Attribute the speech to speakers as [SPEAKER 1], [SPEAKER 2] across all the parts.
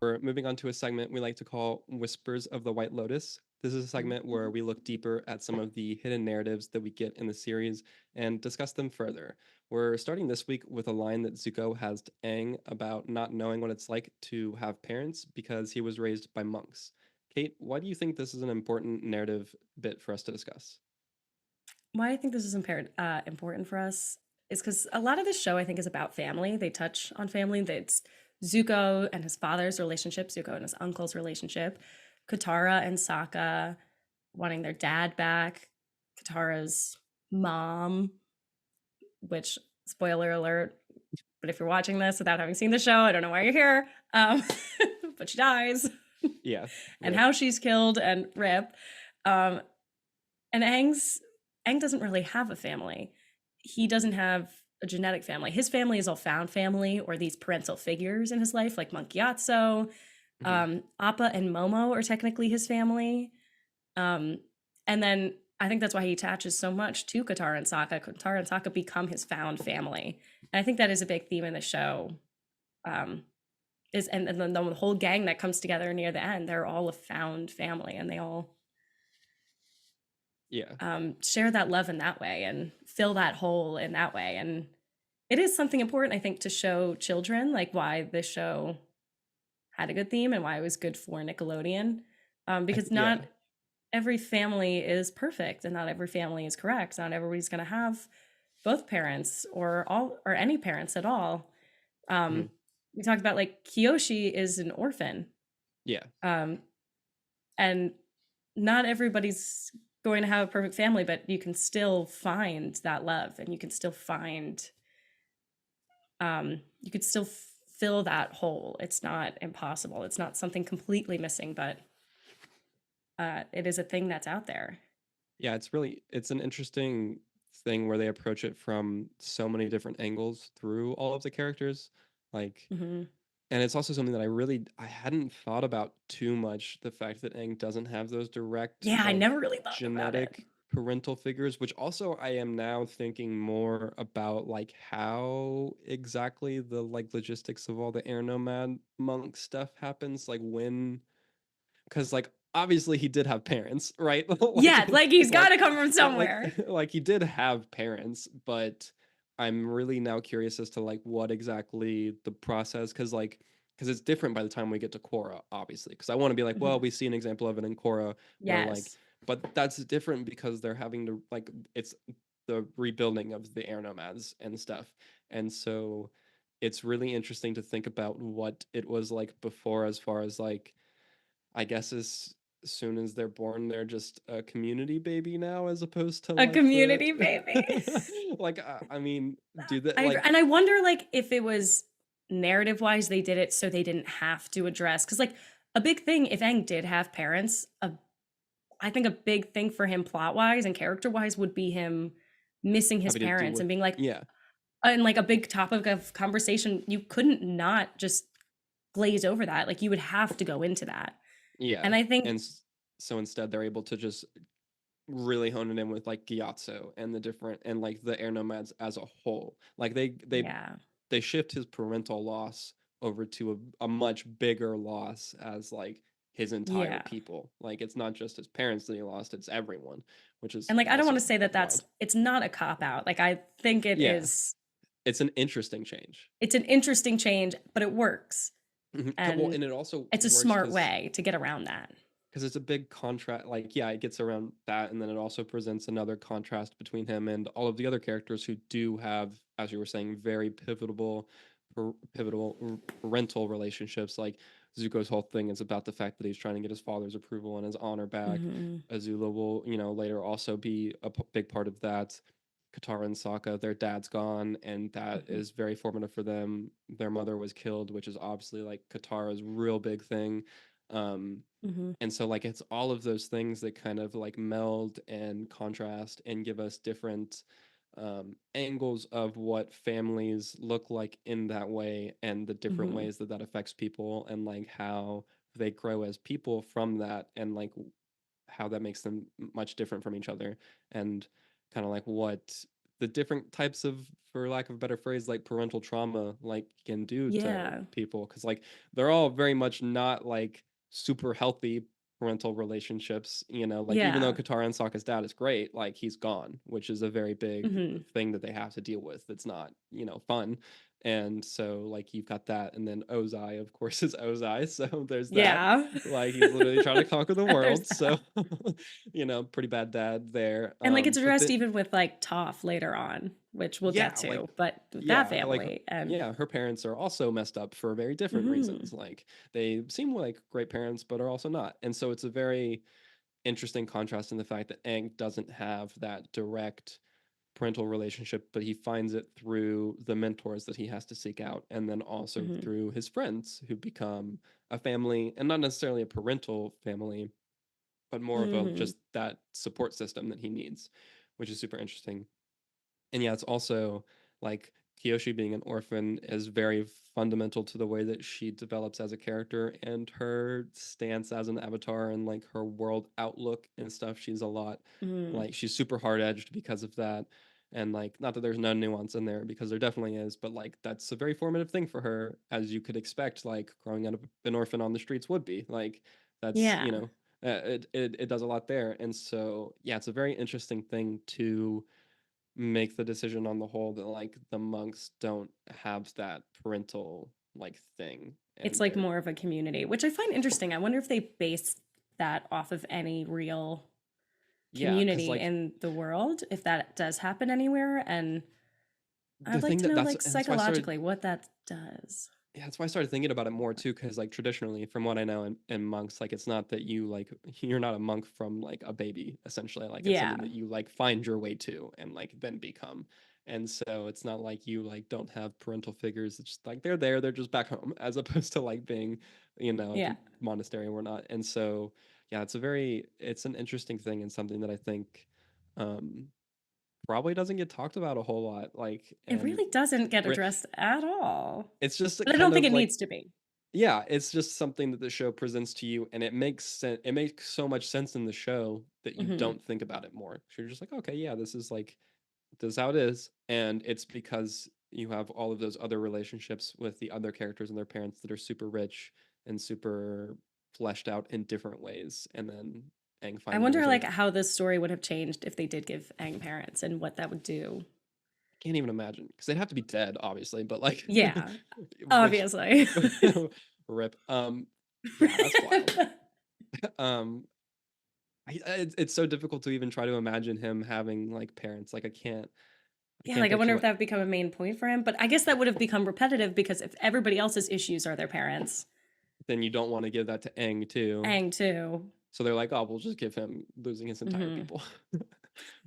[SPEAKER 1] We're moving on to a segment we like to call Whispers of the White Lotus. This is a segment where
[SPEAKER 2] Ooh.
[SPEAKER 1] we look deeper at some of the hidden narratives that we get in the series and discuss them further. We're starting this week with a line that Zuko has to Aang about not knowing what it's like to have parents because he was raised by monks. Kate, why do you think this is an important narrative bit for us to discuss?
[SPEAKER 2] Why I think this is important for us is because a lot of this show I think is about family. They touch on family. That's Zuko and his father's relationship, Zuko and his uncle's relationship, Katara and Sokka wanting their dad back, Katara's mom, which spoiler alert, but if you're watching this without having seen the show, I don't know why you're here. Um, but she dies,
[SPEAKER 1] Yeah,
[SPEAKER 2] and
[SPEAKER 1] rip.
[SPEAKER 2] how she's killed and rip. Um, and Aang doesn't really have a family. He doesn't have a genetic family. His family is all found family or these parental figures in his life, like Monkey Gyatso.
[SPEAKER 1] Mhm.
[SPEAKER 2] Appa and Momo are technically his family. Um, and then I think that's why he attaches so much to Katara and Sokka. Katara and Sokka become his found family. And I think that is a big theme in the show. Um, and then the whole gang that comes together near the end, they're all a found family and they all
[SPEAKER 1] Yeah.
[SPEAKER 2] share that love in that way and fill that hole in that way. And it is something important, I think, to show children like why this show had a good theme and why it was good for Nickelodeon. Because
[SPEAKER 1] Yeah.
[SPEAKER 2] not every family is perfect and not every family is correct. Not everybody's going to have both parents or all or any parents at all.
[SPEAKER 1] Mhm.
[SPEAKER 2] Um, we talked about like Kiyoshi is an orphan,
[SPEAKER 1] Yeah.
[SPEAKER 2] um, and not everybody's going to have a perfect family, but you can still find that love and you can still find you could still fill that hole. It's not impossible. It's not something completely missing, but it is a thing that's out there.
[SPEAKER 1] Yeah, it's an interesting thing where they approach it from so many different angles through all of the characters. Like,
[SPEAKER 2] Hmm.
[SPEAKER 1] and it's also something that I hadn't thought about too much, the fact that Aang doesn't have those direct
[SPEAKER 2] Yeah, I
[SPEAKER 1] like
[SPEAKER 2] never really thought about it.
[SPEAKER 1] genetic parental figures, which also I am now thinking more about like how exactly the like logistics of all the air nomad monk stuff happens, like when because like obviously he did have parents, right?
[SPEAKER 2] Yeah, like he's got
[SPEAKER 1] Like
[SPEAKER 2] to come from
[SPEAKER 1] like
[SPEAKER 2] somewhere.
[SPEAKER 1] like he did have parents, but I'm really now curious as to like what exactly the process, because it's different by the time we get to Korra, obviously, because I want to be like, well,
[SPEAKER 2] Mhm.
[SPEAKER 1] we see an example of it in Korra where like,
[SPEAKER 2] Yes.
[SPEAKER 1] but that's different because they're having to like it's the rebuilding of the air nomads and stuff, and so it's really interesting to think about what it was like before, as far as like I guess as soon as they're born, they're just a community baby now, as opposed to
[SPEAKER 2] A
[SPEAKER 1] like the
[SPEAKER 2] community baby.
[SPEAKER 1] like I mean, do that
[SPEAKER 2] I agree.
[SPEAKER 1] like
[SPEAKER 2] And I wonder like if it was narrative wise they did it so they didn't have to address cuz like a big thing if Aang did have parents, I think a big thing for him plot wise and character wise would be him missing his
[SPEAKER 1] having to deal
[SPEAKER 2] parents
[SPEAKER 1] with
[SPEAKER 2] and being like
[SPEAKER 1] yeah
[SPEAKER 2] and like a big topic of conversation you couldn't not just glaze over that. Like you would have to go into that.
[SPEAKER 1] yeah
[SPEAKER 2] And I think
[SPEAKER 1] and so instead they're able to just really hone it in with like Gyatso and the different and like the air nomads as a whole, like
[SPEAKER 2] yeah.
[SPEAKER 1] they shift his parental loss over to a much bigger loss as like his entire
[SPEAKER 2] Yeah.
[SPEAKER 1] people. Like it's not just his parents that he lost, it's everyone, which is
[SPEAKER 2] And like I don't want
[SPEAKER 1] also
[SPEAKER 2] to say that that's
[SPEAKER 1] wild.
[SPEAKER 2] it's not a cop out. Like I think it
[SPEAKER 1] Yeah,
[SPEAKER 2] is
[SPEAKER 1] it's an interesting change.
[SPEAKER 2] it's an interesting change, but it works.
[SPEAKER 1] Well,
[SPEAKER 2] And
[SPEAKER 1] and it also
[SPEAKER 2] it's a
[SPEAKER 1] works
[SPEAKER 2] smart way to get around that.
[SPEAKER 1] because it's a big contrast. Like, yeah, it gets around that, and then it also presents another contrast between him and all of the other characters who do have, as you were saying, very pivotal parental relationships. Like Zuko's whole thing is about the fact that he's trying to get his father's approval and his honor back.
[SPEAKER 2] Mhm.
[SPEAKER 1] Azula will, later also be a big part of that. Katara and Sokka, their dad's gone, and that
[SPEAKER 2] Mhm.
[SPEAKER 1] is very formative for them. Their mother was killed, which is obviously like Katara's real big thing. Um,
[SPEAKER 2] Mhm.
[SPEAKER 1] and so like it's all of those things that kind of like meld and contrast and give us different angles of what families look like in that way, and the different
[SPEAKER 2] Mhm.
[SPEAKER 1] ways that that affects people, and like how they grow as people from that, and like how that makes them much different from each other, and kind of like what the different types of, for lack of a better phrase, like parental trauma like can do to
[SPEAKER 2] Yeah.
[SPEAKER 1] people, because like they're all very much not like super healthy parental relationships, you know, like even though
[SPEAKER 2] Yeah.
[SPEAKER 1] Katara and Sokka's dad is great, like he's gone, which is a very big
[SPEAKER 2] Hmm.
[SPEAKER 1] thing that they have to deal with. It's not, you know, fun. And so like you've got that, and then Ozai of course is Ozai, so there's that.
[SPEAKER 2] Yeah.
[SPEAKER 1] Like he's literally trying to conquer the
[SPEAKER 2] There's
[SPEAKER 1] world, so
[SPEAKER 2] that.
[SPEAKER 1] you know, pretty bad dad there.
[SPEAKER 2] And like it's
[SPEAKER 1] But
[SPEAKER 2] addressed
[SPEAKER 1] then
[SPEAKER 2] even with like Toph later on, which we'll get
[SPEAKER 1] yeah, like
[SPEAKER 2] to, but with that
[SPEAKER 1] yeah, like
[SPEAKER 2] family and
[SPEAKER 1] yeah, her parents are also messed up for very different
[SPEAKER 2] hmm
[SPEAKER 1] reasons. Like they seem like great parents, but are also not. And so it's a very interesting contrast in the fact that Aang doesn't have that direct parental relationship, but he finds it through the mentors that he has to seek out, and then also
[SPEAKER 2] hmm
[SPEAKER 1] through his friends who become a family, and not necessarily a parental family, but more of a
[SPEAKER 2] hmm
[SPEAKER 1] just that support system that he needs, which is super interesting. And yeah, it's also like Kyoshi being an orphan is very fundamental to the way that she develops as a character and her stance as an avatar and like her world outlook and stuff. She's a lot
[SPEAKER 2] hmm
[SPEAKER 1] like she's super hard edged because of that. And like, not that there's no nuance in there because there definitely is, but like that's a very formative thing for her, as you could expect, like growing out of an orphan on the streets would be. Like, that's,
[SPEAKER 2] yeah.
[SPEAKER 1] you know, it does a lot there. And so, yeah, it's a very interesting thing to make the decision on the whole that like the monks don't have that parental like thing,
[SPEAKER 2] It's
[SPEAKER 1] and
[SPEAKER 2] like
[SPEAKER 1] they're
[SPEAKER 2] more of a community, which I find interesting. I wonder if they based that off of any real
[SPEAKER 1] yeah, because
[SPEAKER 2] community
[SPEAKER 1] like
[SPEAKER 2] in the world, if that does happen anywhere. And
[SPEAKER 1] the
[SPEAKER 2] I'd like
[SPEAKER 1] thing
[SPEAKER 2] to
[SPEAKER 1] that
[SPEAKER 2] know, like,
[SPEAKER 1] that's why I started,
[SPEAKER 2] psychologically what that does.
[SPEAKER 1] yeah, that's why I started thinking about it more too, because like traditionally, from what I know in monks, like it's not that you like you're not a monk from like a baby, essentially. Like it's
[SPEAKER 2] Yeah.
[SPEAKER 1] something that you like find your way to and like then become. And so it's not like you like don't have parental figures. It's just like they're there, they're just back home, as opposed to like being, you know, at
[SPEAKER 2] Yeah.
[SPEAKER 1] the monastery or whatnot. And so yeah, it's an interesting thing and something that I think um probably doesn't get talked about a whole lot. Like
[SPEAKER 2] It
[SPEAKER 1] and
[SPEAKER 2] really doesn't get addressed at all.
[SPEAKER 1] it's just a
[SPEAKER 2] But I don't
[SPEAKER 1] kind
[SPEAKER 2] think
[SPEAKER 1] of
[SPEAKER 2] it
[SPEAKER 1] like
[SPEAKER 2] needs to be.
[SPEAKER 1] yeah, it's just something that the show presents to you, and it makes sense. It makes so much sense in the show that you
[SPEAKER 2] Hmm.
[SPEAKER 1] don't think about it more. So you're just like, okay, yeah, this is like this is how it is, and it's because you have all of those other relationships with the other characters and their parents that are super rich and super fleshed out in different ways, and then Aang
[SPEAKER 2] I
[SPEAKER 1] finally
[SPEAKER 2] wonder,
[SPEAKER 1] knows
[SPEAKER 2] like,
[SPEAKER 1] everything.
[SPEAKER 2] how this story would have changed if they did give Aang parents and what that would do.
[SPEAKER 1] Can't even imagine because they'd have to be dead, obviously, but like,
[SPEAKER 2] Yeah,
[SPEAKER 1] which
[SPEAKER 2] obviously.
[SPEAKER 1] rip. Yeah, that's wild. Um, it's so difficult to even try to imagine him having like parents. Like I
[SPEAKER 2] Yeah,
[SPEAKER 1] can't
[SPEAKER 2] like, I wonder
[SPEAKER 1] picture
[SPEAKER 2] if
[SPEAKER 1] what.
[SPEAKER 2] that would become a main point for him. But I guess that would have become repetitive because if everybody else's issues are their parents,
[SPEAKER 1] Then you don't want to give that to Aang too.
[SPEAKER 2] Aang too.
[SPEAKER 1] So they're like, oh, we'll just give him losing his entire
[SPEAKER 2] Hmm.
[SPEAKER 1] people,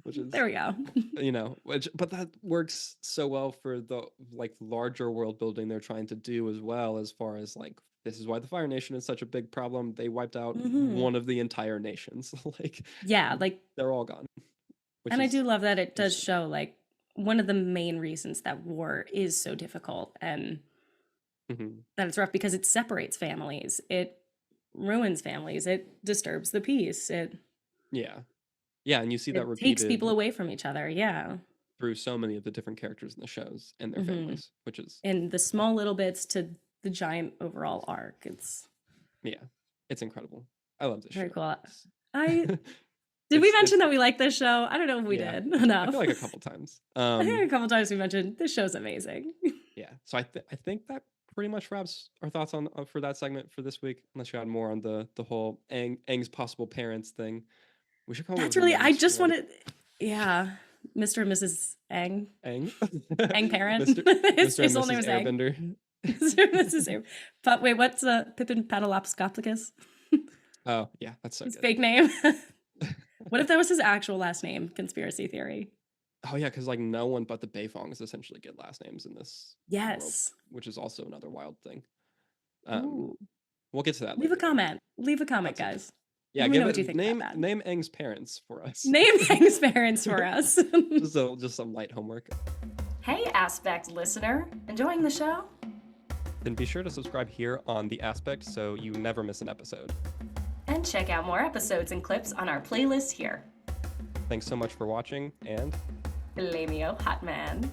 [SPEAKER 1] which is,
[SPEAKER 2] There we go.
[SPEAKER 1] you know, which but that works so well for the like larger world building they're trying to do as well, as far as like this is why the Fire Nation is such a big problem. They wiped out
[SPEAKER 2] Hmm.
[SPEAKER 1] one of the entire nations. Like
[SPEAKER 2] Yeah, like,
[SPEAKER 1] they're all gone, which
[SPEAKER 2] and I
[SPEAKER 1] is
[SPEAKER 2] do love that it does
[SPEAKER 1] interesting.
[SPEAKER 2] show, like, one of the main reasons that war is so difficult and
[SPEAKER 1] Hmm.
[SPEAKER 2] that it's rough because it separates families. It ruins families. It disturbs the peace.
[SPEAKER 1] Yeah, yeah, and you see that
[SPEAKER 2] It takes people
[SPEAKER 1] repeated
[SPEAKER 2] away from each other. Yeah.
[SPEAKER 1] through so many of the different characters in the shows and their
[SPEAKER 2] Hmm.
[SPEAKER 1] families, which is
[SPEAKER 2] And the small little bits to the giant overall arc. It's
[SPEAKER 1] yeah, it's incredible. I love this
[SPEAKER 2] very
[SPEAKER 1] show.
[SPEAKER 2] cool. I did we
[SPEAKER 1] It's
[SPEAKER 2] mention that we like this show? I don't know if we
[SPEAKER 1] yeah.
[SPEAKER 2] did
[SPEAKER 1] I feel
[SPEAKER 2] enough.
[SPEAKER 1] like a couple times.
[SPEAKER 2] I think a couple times we mentioned this show's amazing.
[SPEAKER 1] Yeah. So I think that pretty much wraps our thoughts on for that segment for this week. Unless you had more on the whole Aang's possible parents thing, we should come up
[SPEAKER 2] That's
[SPEAKER 1] with a
[SPEAKER 2] really
[SPEAKER 1] name
[SPEAKER 2] I
[SPEAKER 1] just
[SPEAKER 2] just
[SPEAKER 1] for
[SPEAKER 2] wanted yeah. Mr. and Mrs. Aang.
[SPEAKER 1] Aang,
[SPEAKER 2] Aang parent.
[SPEAKER 1] Mister
[SPEAKER 2] his,
[SPEAKER 1] Mister and
[SPEAKER 2] his whole name
[SPEAKER 1] Mrs.
[SPEAKER 2] is Aang.
[SPEAKER 1] Airbender.
[SPEAKER 2] Mr. and Mrs. Aang. But wait, what's Pippin Paddleopscoplicus?
[SPEAKER 1] Oh yeah, that's so
[SPEAKER 2] His
[SPEAKER 1] good.
[SPEAKER 2] fake name. What if that was his actual last name? Conspiracy theory.
[SPEAKER 1] Oh yeah, because like no one but the Beifongs essentially get last names in this world,
[SPEAKER 2] Yes.
[SPEAKER 1] which is also another wild thing. Um,
[SPEAKER 2] Ooh.
[SPEAKER 1] we'll get to that
[SPEAKER 2] Leave a
[SPEAKER 1] later though.
[SPEAKER 2] comment. Leave a comment,
[SPEAKER 1] That's okay.
[SPEAKER 2] guys.
[SPEAKER 1] Yeah,
[SPEAKER 2] Let me know
[SPEAKER 1] give
[SPEAKER 2] what you
[SPEAKER 1] it
[SPEAKER 2] think about that.
[SPEAKER 1] name Aang's parents for us.
[SPEAKER 2] Name Aang's parents for us.
[SPEAKER 1] Just some light homework.
[SPEAKER 2] Hey, Aspect listener. Enjoying the show?
[SPEAKER 1] Then be sure to subscribe here on The Aspect so you never miss an episode.
[SPEAKER 2] And check out more episodes and clips on our playlist here.
[SPEAKER 1] Thanks so much for watching, and
[SPEAKER 2] Blamio, hot man.